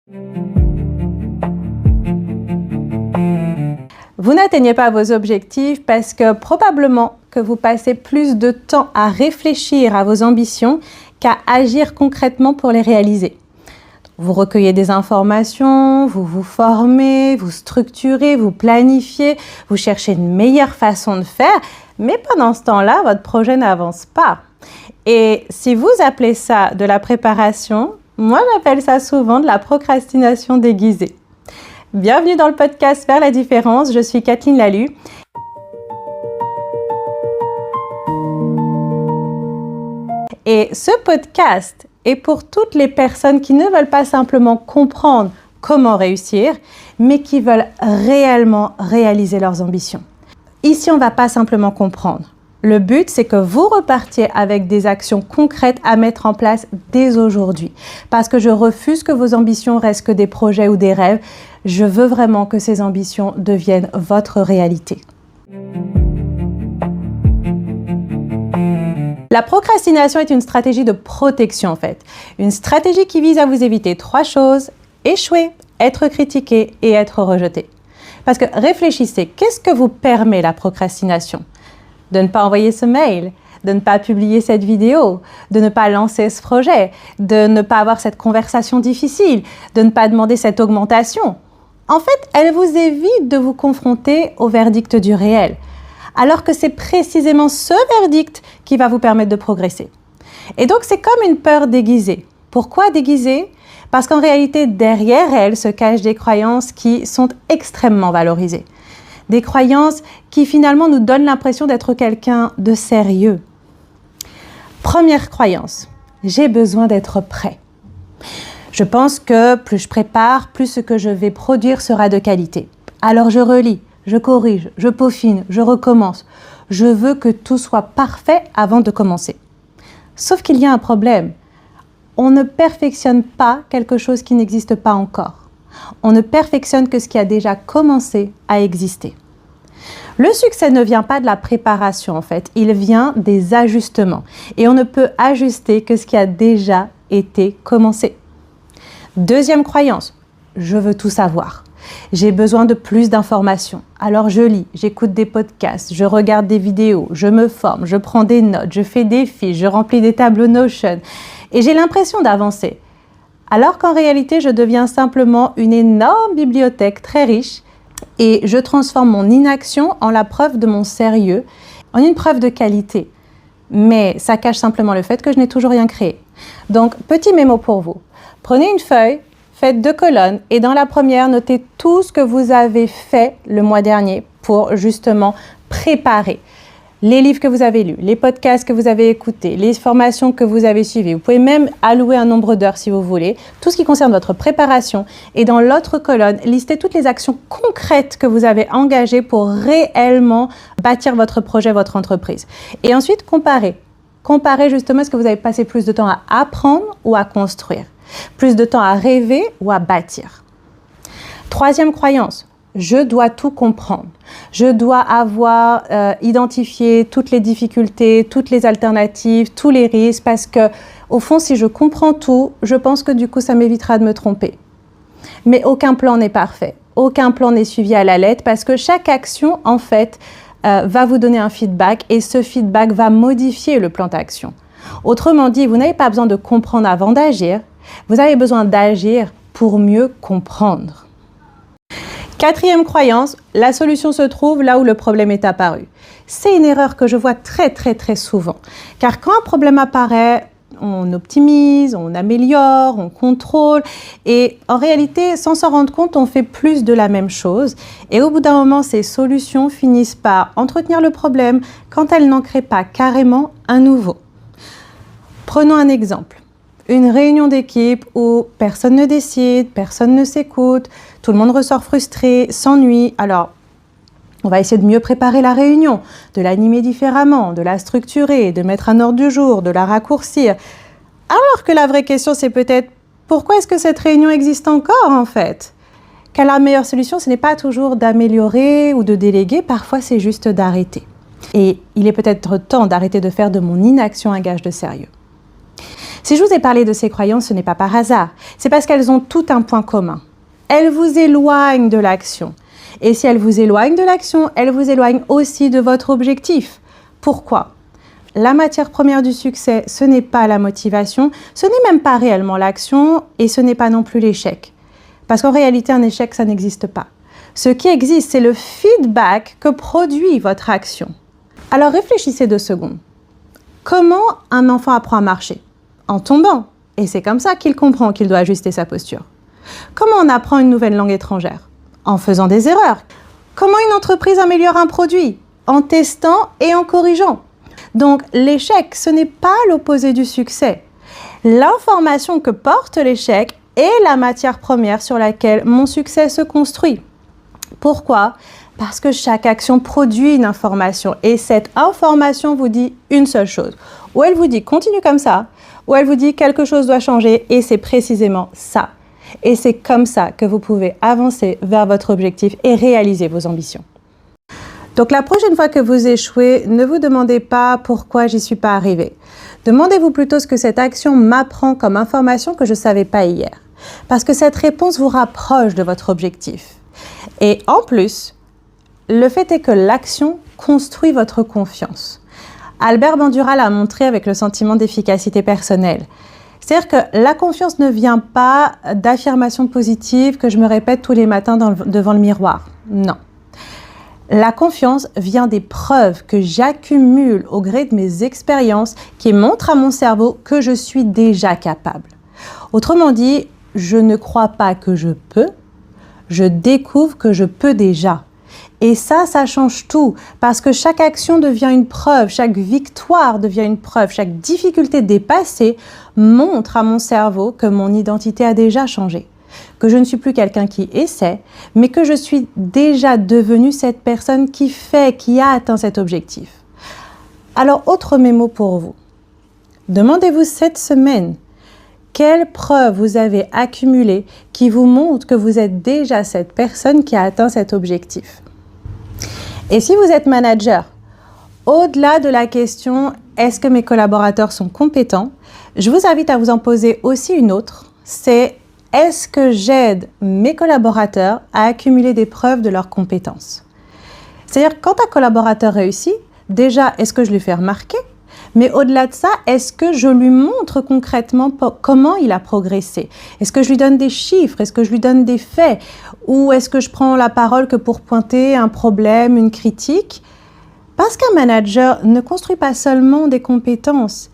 Vous n'atteignez pas vos objectifs parce que probablement que vous passez plus de temps à réfléchir à vos ambitions qu'à agir concrètement pour les réaliser. Vous recueillez des informations, vous vous formez, vous structurez, vous planifiez, vous cherchez une meilleure façon de faire, mais pendant ce temps-là, votre projet n'avance pas. Et si vous appelez ça de la préparation, moi j'appelle ça souvent de la procrastination déguisée. Bienvenue dans le podcast Faire la différence, je suis Kathleen Lalu. Et ce podcast est pour toutes les personnes qui ne veulent pas simplement comprendre comment réussir, mais qui veulent réellement réaliser leurs ambitions. Ici, on ne va pas simplement comprendre. Le but, c'est que vous repartiez avec des actions concrètes à mettre en place dès aujourd'hui. Parce que je refuse que vos ambitions restent que des projets ou des rêves. Je veux vraiment que ces ambitions deviennent votre réalité. La procrastination est une stratégie de protection en fait. Une stratégie qui vise à vous éviter 3 choses: échouer, être critiqué et être rejeté. Parce que réfléchissez, qu'est-ce que vous permet la procrastination? De ne pas envoyer ce mail, de ne pas publier cette vidéo, de ne pas lancer ce projet, de ne pas avoir cette conversation difficile, de ne pas demander cette augmentation. En fait, elle vous évite de vous confronter au verdict du réel, alors que c'est précisément ce verdict qui va vous permettre de progresser. Et donc, c'est comme une peur déguisée. Pourquoi déguisée? Parce qu'en réalité, derrière elle se cachent des croyances qui sont extrêmement valorisées. Des croyances qui finalement nous donnent l'impression d'être quelqu'un de sérieux. Première croyance, j'ai besoin d'être prêt. Je pense que plus je prépare, plus ce que je vais produire sera de qualité. Alors je relis, je corrige, je peaufine, je recommence. Je veux que tout soit parfait avant de commencer. Sauf qu'il y a un problème. On ne perfectionne pas quelque chose qui n'existe pas encore. On ne perfectionne que ce qui a déjà commencé à exister. Le succès ne vient pas de la préparation en fait, il vient des ajustements. Et on ne peut ajuster que ce qui a déjà été commencé. Deuxième croyance, je veux tout savoir. J'ai besoin de plus d'informations. Alors je lis, j'écoute des podcasts, je regarde des vidéos, je me forme, je prends des notes, je fais des fiches, je remplis des tableaux Notion. Et j'ai l'impression d'avancer. Alors qu'en réalité, je deviens simplement une énorme bibliothèque très riche et je transforme mon inaction en la preuve de mon sérieux, en une preuve de qualité. Mais ça cache simplement le fait que je n'ai toujours rien créé. Donc, petit mémo pour vous. Prenez une feuille, faites 2 colonnes et dans la première, notez tout ce que vous avez fait le mois dernier pour justement préparer. Les livres que vous avez lus, les podcasts que vous avez écoutés, les formations que vous avez suivies. Vous pouvez même allouer un nombre d'heures si vous voulez. Tout ce qui concerne votre préparation. Et dans l'autre colonne, listez toutes les actions concrètes que vous avez engagées pour réellement bâtir votre projet, votre entreprise. Et ensuite, comparez. Comparez justement est-ce que vous avez passé plus de temps à apprendre ou à construire. Plus de temps à rêver ou à bâtir. Troisième croyance. Je dois tout comprendre. Je dois avoir identifié toutes les difficultés, toutes les alternatives, tous les risques parce que, au fond, si je comprends tout, je pense que du coup, ça m'évitera de me tromper. Mais aucun plan n'est parfait. Aucun plan n'est suivi à la lettre parce que chaque action, en fait, va vous donner un feedback et ce feedback va modifier le plan d'action. Autrement dit, vous n'avez pas besoin de comprendre avant d'agir. Vous avez besoin d'agir pour mieux comprendre. Quatrième croyance, la solution se trouve là où le problème est apparu. C'est une erreur que je vois très souvent. Car quand un problème apparaît, on optimise, on améliore, on contrôle. Et en réalité, sans s'en rendre compte, on fait plus de la même chose. Et au bout d'un moment, ces solutions finissent par entretenir le problème quand elles n'en créent pas carrément un nouveau. Prenons un exemple. Une réunion d'équipe où personne ne décide, personne ne s'écoute, tout le monde ressort frustré, s'ennuie. Alors, on va essayer de mieux préparer la réunion, de l'animer différemment, de la structurer, de mettre un ordre du jour, de la raccourcir. Alors que la vraie question, c'est peut-être pourquoi est-ce que cette réunion existe encore en fait? Car la meilleure solution, ce n'est pas toujours d'améliorer ou de déléguer, parfois c'est juste d'arrêter. Et il est peut-être temps d'arrêter de faire de mon inaction un gage de sérieux. Si je vous ai parlé de ces croyances, ce n'est pas par hasard. C'est parce qu'elles ont tout un point commun. Elles vous éloignent de l'action. Et si elles vous éloignent de l'action, elles vous éloignent aussi de votre objectif. Pourquoi ? La matière première du succès, ce n'est pas la motivation, ce n'est même pas réellement l'action et ce n'est pas non plus l'échec. Parce qu'en réalité, un échec, ça n'existe pas. Ce qui existe, c'est le feedback que produit votre action. Alors réfléchissez 2 secondes. Comment un enfant apprend à marcher ? En tombant. Et c'est comme ça qu'il comprend qu'il doit ajuster sa posture. Comment on apprend une nouvelle langue étrangère ? En faisant des erreurs. Comment une entreprise améliore un produit ? En testant et en corrigeant. Donc l'échec, ce n'est pas l'opposé du succès. L'information que porte l'échec est la matière première sur laquelle mon succès se construit. Pourquoi ? Parce que chaque action produit une information et cette information vous dit une seule chose. Ou elle vous dit continue comme ça, ou elle vous dit quelque chose doit changer et c'est précisément ça. Et c'est comme ça que vous pouvez avancer vers votre objectif et réaliser vos ambitions. Donc la prochaine fois que vous échouez, ne vous demandez pas pourquoi j'y suis pas arrivé. Demandez-vous plutôt ce que cette action m'apprend comme information que je ne savais pas hier. Parce que cette réponse vous rapproche de votre objectif. Et en plus, le fait est que l'action construit votre confiance. Albert Bandura l'a montré avec le sentiment d'efficacité personnelle. C'est-à-dire que la confiance ne vient pas d'affirmations positives que je me répète tous les matins devant le miroir. Non. La confiance vient des preuves que j'accumule au gré de mes expériences qui montrent à mon cerveau que je suis déjà capable. Autrement dit, je ne crois pas que je peux, je découvre que je peux déjà. Et ça change tout parce que chaque action devient une preuve, chaque victoire devient une preuve, chaque difficulté dépassée montre à mon cerveau que mon identité a déjà changé. Que je ne suis plus quelqu'un qui essaie, mais que je suis déjà devenue cette personne qui fait, qui a atteint cet objectif. Alors, autre mémo pour vous. Demandez-vous cette semaine, quelles preuves vous avez accumulées qui vous montrent que vous êtes déjà cette personne qui a atteint cet objectif. Et si vous êtes manager, au-delà de la question « est-ce que mes collaborateurs sont compétents ?», je vous invite à vous en poser aussi une autre, c'est « est-ce que j'aide mes collaborateurs à accumuler des preuves de leurs compétences ?» C'est-à-dire, quand un collaborateur réussit, déjà, est-ce que je lui fais remarquer ? Mais au-delà de ça, est-ce que je lui montre concrètement comment il a progressé ? Est-ce que je lui donne des chiffres ? Est-ce que je lui donne des faits ? Ou est-ce que je prends la parole que pour pointer un problème, une critique ? Parce qu'un manager ne construit pas seulement des compétences,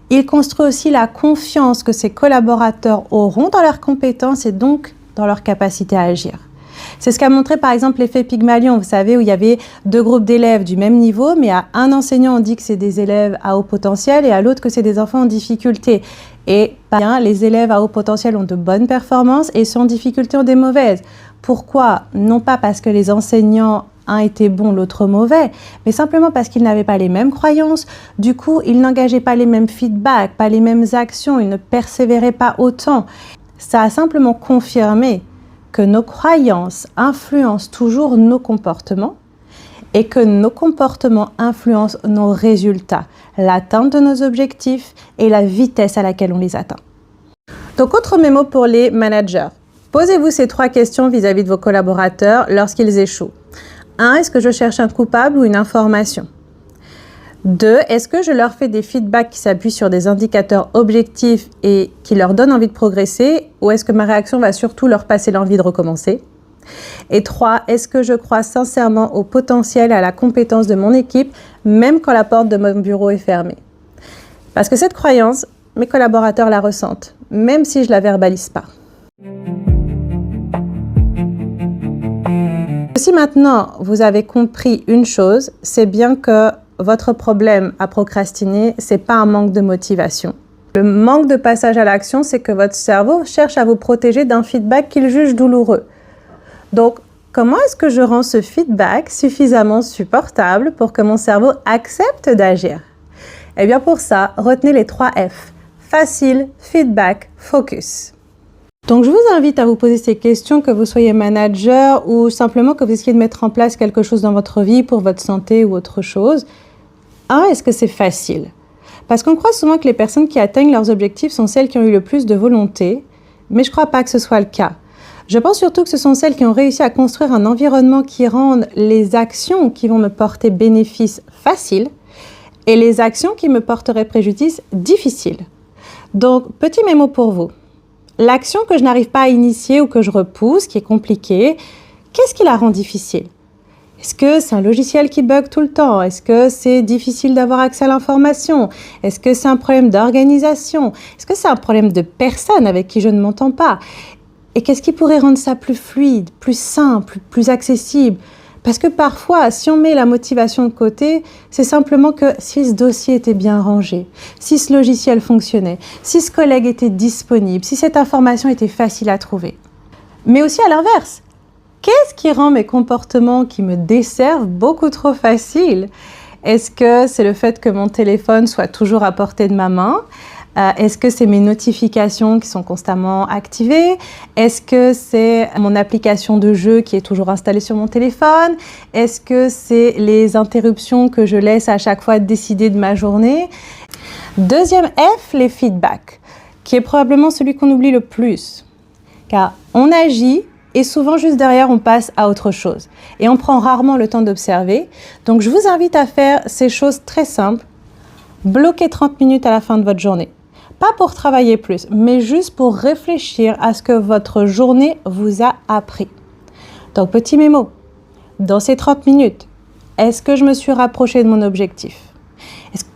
il construit aussi la confiance que ses collaborateurs auront dans leurs compétences et donc dans leur capacité à agir. C'est ce qu'a montré par exemple l'effet Pygmalion, vous savez, où il y avait 2 groupes d'élèves du même niveau, mais à un enseignant on dit que c'est des élèves à haut potentiel et à l'autre que c'est des enfants en difficulté. Et bien, les élèves à haut potentiel ont de bonnes performances et ceux en difficulté ont des mauvaises. Pourquoi ? Non pas parce que les enseignants, un était bon, l'autre mauvais, mais simplement parce qu'ils n'avaient pas les mêmes croyances. Du coup, ils n'engageaient pas les mêmes feedbacks, pas les mêmes actions, ils ne persévéraient pas autant. Ça a simplement confirmé que nos croyances influencent toujours nos comportements et que nos comportements influencent nos résultats, l'atteinte de nos objectifs et la vitesse à laquelle on les atteint. Donc, autre mémo pour les managers. Posez-vous ces 3 questions vis-à-vis de vos collaborateurs lorsqu'ils échouent. 1. Est-ce que je cherche un coupable ou une information ? 2. Est-ce que je leur fais des feedbacks qui s'appuient sur des indicateurs objectifs et qui leur donnent envie de progresser, ou est-ce que ma réaction va surtout leur passer l'envie de recommencer ? Et 3. Est-ce que je crois sincèrement au potentiel et à la compétence de mon équipe, même quand la porte de mon bureau est fermée ? Parce que cette croyance, mes collaborateurs la ressentent, même si je ne la verbalise pas. Si maintenant vous avez compris une chose, c'est bien que votre problème à procrastiner, c'est pas un manque de motivation. Le manque de passage à l'action, c'est que votre cerveau cherche à vous protéger d'un feedback qu'il juge douloureux. Donc, comment est-ce que je rends ce feedback suffisamment supportable pour que mon cerveau accepte d'agir ? Eh bien pour ça, retenez les 3 F. Facile, feedback, focus. Donc je vous invite à vous poser ces questions, que vous soyez manager ou simplement que vous essayez de mettre en place quelque chose dans votre vie pour votre santé ou autre chose. 1. Est-ce que c'est facile ? Parce qu'on croit souvent que les personnes qui atteignent leurs objectifs sont celles qui ont eu le plus de volonté, mais je ne crois pas que ce soit le cas. Je pense surtout que ce sont celles qui ont réussi à construire un environnement qui rende les actions qui vont me porter bénéfice faciles et les actions qui me porteraient préjudice difficiles. Donc, petit mémo pour vous. L'action que je n'arrive pas à initier ou que je repousse, qui est compliquée, qu'est-ce qui la rend difficile? Est-ce que c'est un logiciel qui bug tout le temps? Est-ce que c'est difficile d'avoir accès à l'information? Est-ce que c'est un problème d'organisation? Est-ce que c'est un problème de personne avec qui je ne m'entends pas? Et qu'est-ce qui pourrait rendre ça plus fluide, plus simple, plus accessible? Parce que parfois, si on met la motivation de côté, c'est simplement que si ce dossier était bien rangé, si ce logiciel fonctionnait, si ce collègue était disponible, si cette information était facile à trouver. Mais aussi à l'inverse, qu'est-ce qui rend mes comportements qui me desservent beaucoup trop faciles? Est-ce que c'est le fait que mon téléphone soit toujours à portée de ma main? Est-ce que c'est mes notifications qui sont constamment activées? Est-ce que c'est mon application de jeu qui est toujours installée sur mon téléphone? Est-ce que c'est les interruptions que je laisse à chaque fois décider de ma journée? Deuxième F, les feedbacks, qui est probablement celui qu'on oublie le plus. Car on agit et souvent juste derrière on passe à autre chose. Et on prend rarement le temps d'observer. Donc je vous invite à faire ces choses très simples. Bloquez 30 minutes à la fin de votre journée. Pas pour travailler plus, mais juste pour réfléchir à ce que votre journée vous a appris. Donc, petit mémo, dans ces 30 minutes, est-ce que je me suis rapprochée de mon objectif?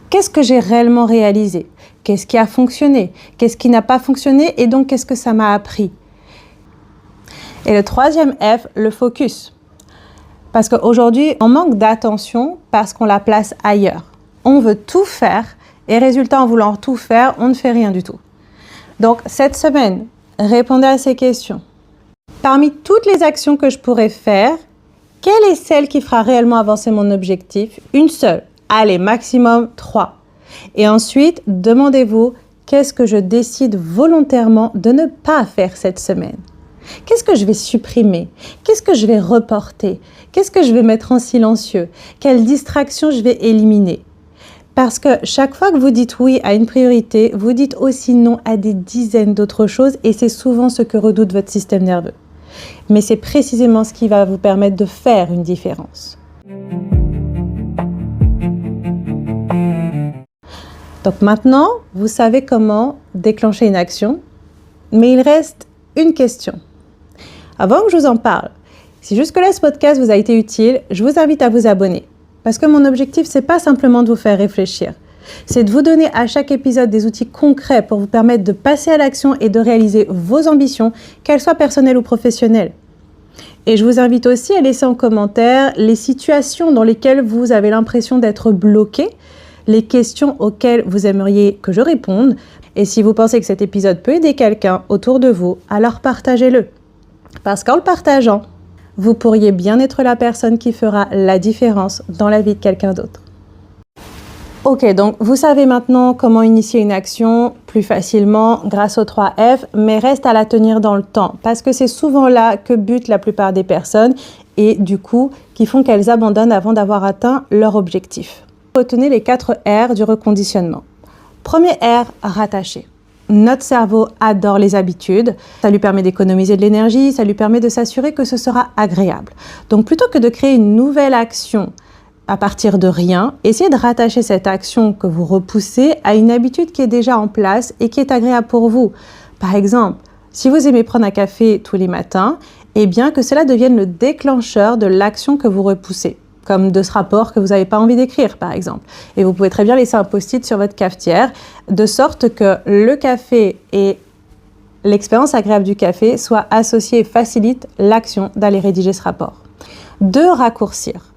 Qu'est-ce que j'ai réellement réalisé? Qu'est-ce qui a fonctionné? Qu'est-ce qui n'a pas fonctionné? Et donc, qu'est-ce que ça m'a appris? Et le troisième F, le focus. Parce qu'aujourd'hui, on manque d'attention parce qu'on la place ailleurs. On veut tout faire. Et résultat, en voulant tout faire, on ne fait rien du tout. Donc, cette semaine, répondez à ces questions. Parmi toutes les actions que je pourrais faire, quelle est celle qui fera réellement avancer mon objectif? Une seule. Allez, maximum 3. Et ensuite, demandez-vous, qu'est-ce que je décide volontairement de ne pas faire cette semaine? Qu'est-ce que je vais supprimer? Qu'est-ce que je vais reporter? Qu'est-ce que je vais mettre en silencieux? Quelle distraction je vais éliminer? Parce que chaque fois que vous dites oui à une priorité, vous dites aussi non à des dizaines d'autres choses et c'est souvent ce que redoute votre système nerveux. Mais c'est précisément ce qui va vous permettre de faire une différence. Donc maintenant, vous savez comment déclencher une action, mais il reste une question. Avant que je vous en parle, si jusque-là ce podcast vous a été utile, je vous invite à vous abonner. Parce que mon objectif, c'est pas simplement de vous faire réfléchir. C'est de vous donner à chaque épisode des outils concrets pour vous permettre de passer à l'action et de réaliser vos ambitions, qu'elles soient personnelles ou professionnelles. Et je vous invite aussi à laisser en commentaire les situations dans lesquelles vous avez l'impression d'être bloqué, les questions auxquelles vous aimeriez que je réponde. Et si vous pensez que cet épisode peut aider quelqu'un autour de vous, alors partagez-le. Parce qu'en le partageant, vous pourriez bien être la personne qui fera la différence dans la vie de quelqu'un d'autre. Ok, donc vous savez maintenant comment initier une action plus facilement grâce aux 3 F, mais reste à la tenir dans le temps, parce que c'est souvent là que butent la plupart des personnes et du coup, qui font qu'elles abandonnent avant d'avoir atteint leur objectif. Retenez les 4 R du reconditionnement. Premier R, rattacher. Notre cerveau adore les habitudes, ça lui permet d'économiser de l'énergie, ça lui permet de s'assurer que ce sera agréable. Donc plutôt que de créer une nouvelle action à partir de rien, essayez de rattacher cette action que vous repoussez à une habitude qui est déjà en place et qui est agréable pour vous. Par exemple, si vous aimez prendre un café tous les matins, eh bien que cela devienne le déclencheur de l'action que vous repoussez, comme de ce rapport que vous n'avez pas envie d'écrire, par exemple. Et vous pouvez très bien laisser un post-it sur votre cafetière, de sorte que le café et l'expérience agréable du café soient associés et facilitent l'action d'aller rédiger ce rapport. 2, raccourcir.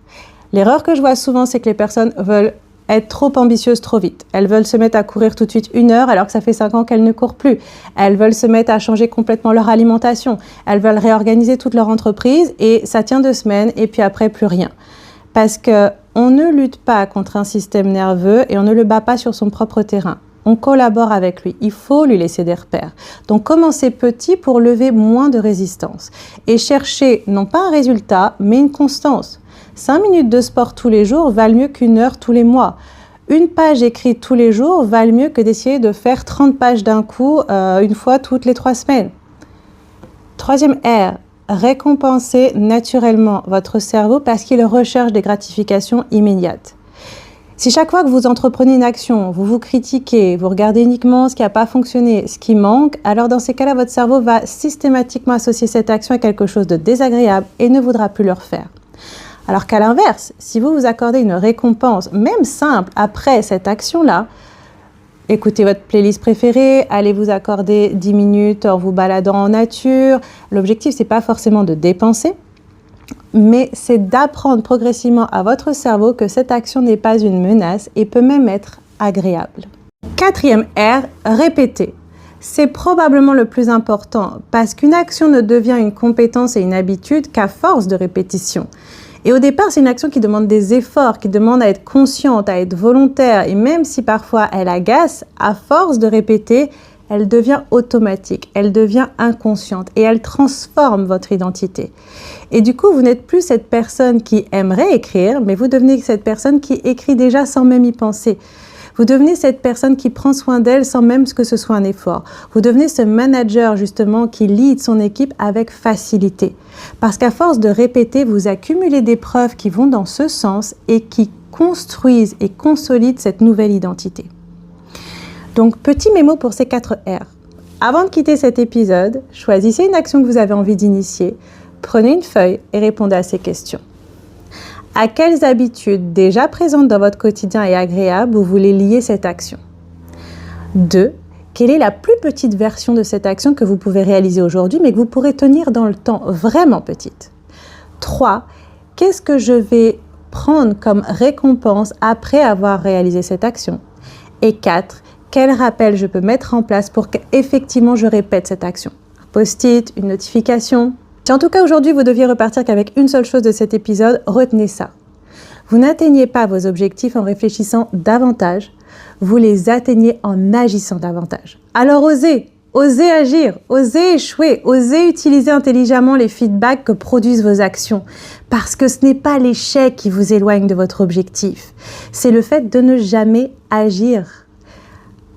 L'erreur que je vois souvent, c'est que les personnes veulent être trop ambitieuses trop vite. Elles veulent se mettre à courir tout de suite 1 heure alors que ça fait 5 ans qu'elles ne courent plus. Elles veulent se mettre à changer complètement leur alimentation. Elles veulent réorganiser toute leur entreprise et ça tient 2 semaines et puis après plus rien. Parce qu'on ne lutte pas contre un système nerveux et on ne le bat pas sur son propre terrain. On collabore avec lui. Il faut lui laisser des repères. Donc, commencez petit pour lever moins de résistance. Et cherchez non pas un résultat, mais une constance. 5 minutes de sport tous les jours valent mieux qu'1 heure tous les mois. une page écrite tous les jours valent mieux que d'essayer de faire 30 pages d'un coup, une fois toutes les 3 semaines. Troisième R, récompensez naturellement votre cerveau parce qu'il recherche des gratifications immédiates. Si chaque fois que vous entreprenez une action, vous vous critiquez, vous regardez uniquement ce qui n'a pas fonctionné, ce qui manque, alors dans ces cas-là, votre cerveau va systématiquement associer cette action à quelque chose de désagréable et ne voudra plus le refaire. Alors qu'à l'inverse, si vous vous accordez une récompense, même simple, après cette action-là, écoutez votre playlist préférée, allez vous accorder 10 minutes en vous baladant en nature. L'objectif, c'est pas forcément de dépenser, mais c'est d'apprendre progressivement à votre cerveau que cette action n'est pas une menace et peut même être agréable. Quatrième R, répéter. C'est probablement le plus important parce qu'une action ne devient une compétence et une habitude qu'à force de répétition. Et au départ, c'est une action qui demande des efforts, qui demande à être consciente, à être volontaire. Et même si parfois elle agace, à force de répéter, elle devient automatique, elle devient inconsciente et elle transforme votre identité. Et du coup, vous n'êtes plus cette personne qui aimerait écrire, mais vous devenez cette personne qui écrit déjà sans même y penser. Vous devenez cette personne qui prend soin d'elle sans même que ce soit un effort. Vous devenez ce manager justement qui lead son équipe avec facilité. Parce qu'à force de répéter, vous accumulez des preuves qui vont dans ce sens et qui construisent et consolident cette nouvelle identité. Donc, petit mémo pour ces 4 R. Avant de quitter cet épisode, choisissez une action que vous avez envie d'initier, prenez une feuille et répondez à ces questions. À quelles habitudes déjà présentes dans votre quotidien et agréables vous voulez lier cette action? 2. Quelle est la plus petite version de cette action que vous pouvez réaliser aujourd'hui mais que vous pourrez tenir dans le temps, vraiment petite? 3. Qu'est-ce que je vais prendre comme récompense après avoir réalisé cette action? Et 4. Quel rappel je peux mettre en place pour qu'effectivement je répète cette action? Un post-it, une notification? Si en tout cas aujourd'hui vous deviez repartir qu'avec une seule chose de cet épisode, retenez ça. Vous n'atteignez pas vos objectifs en réfléchissant davantage, vous les atteignez en agissant davantage. Alors osez agir, osez échouer, osez utiliser intelligemment les feedbacks que produisent vos actions. Parce que ce n'est pas l'échec qui vous éloigne de votre objectif, c'est le fait de ne jamais agir.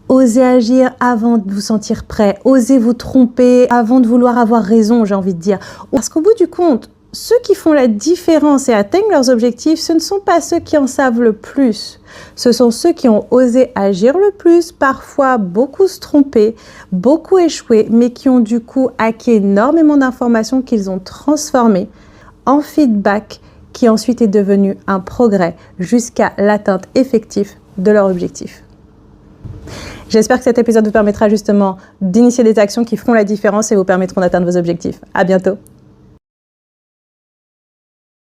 Osez agir avant de vous sentir prêt. Osez vous tromper avant de vouloir avoir raison, j'ai envie de dire. Parce qu'au bout du compte, ceux qui font la différence et atteignent leurs objectifs, ce ne sont pas ceux qui en savent le plus. Ce sont ceux qui ont osé agir le plus, parfois beaucoup se tromper, beaucoup échouer, mais qui ont du coup acquis énormément d'informations qu'ils ont transformées en feedback qui ensuite est devenu un progrès jusqu'à l'atteinte effective de leur objectif. J'espère que cet épisode vous permettra justement d'initier des actions qui feront la différence et vous permettront d'atteindre vos objectifs. À bientôt.